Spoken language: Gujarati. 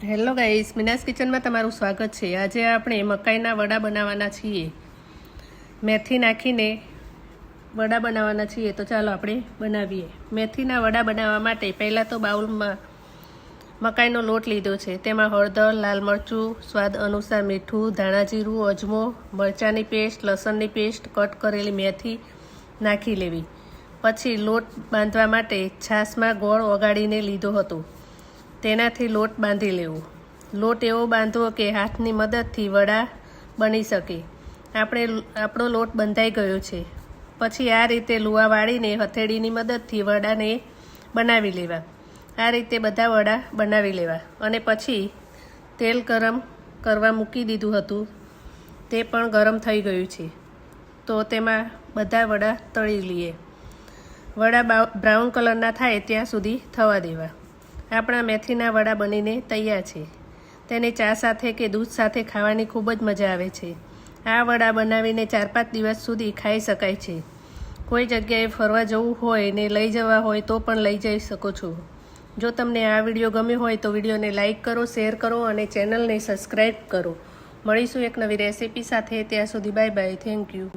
હેલો ગાઈસ, મીનાસ કિચનમાં તમારું સ્વાગત છે। આજે આપણે મકાઈના વડા બનાવવાના છીએ। મેથી નાખીને વડા બનાવવાના છીએ, તો ચાલો આપણે બનાવીએ। મેથીના વડા બનાવવા માટે પહેલાં તો બાઉલમાં મકાઈનો લોટ લીધો છે। તેમાં હળદર, લાલ મરચું, સ્વાદ અનુસાર મીઠું, ધાણા જીરું, અજમો, મરચાંની પેસ્ટ, લસણની પેસ્ટ, કટ કરેલી મેથી નાખી લેવી। પછી લોટ બાંધવા માટે છાશમાં ગોળ ઓગાળીને લીધો હતો, તેનાથી લોટ બાંધી લેવો। લોટ એવો બાંધવો કે હાથની મદદથી વડા બની શકે। આપણો લોટ બંધાઈ ગયો છે। પછી આ રીતે લુઆ વાળીને હથેળીની મદદથી વડાને બનાવી લેવા। આ રીતે બધા વડા બનાવી લેવા અને પછી તેલ ગરમ કરવા મૂકી દીધું હતું, તે પણ ગરમ થઈ ગયું છે, તો તેમાં બધા વડા તળી લઈએ। વડા બ્રાઉન કલરના થાય ત્યાં સુધી થવા દેવા। આપણા મેથીના વડા બનીને તૈયાર છે। તેને ચા સાથે કે દૂધ સાથે ખાવાની ખૂબ જ મજા આવે છે। આ વડા બનાવીને 4-5 દિવસ સુધી ખાઈ શકાય છે। કોઈ જગ્યાએ ફરવા જવું હોય ને લઈ જવા હોય તો પણ લઈ જઈ શકો છો। જો તમને આ વિડીયો ગમ્યો હોય તો વિડીયોને લાઇક કરો, શેર કરો અને ચેનલને સબસ્ક્રાઈબ કરો। મળીશું એક નવી રેસીપી સાથે। ત્યાં સુધી બાય બાય, થેન્ક યુ।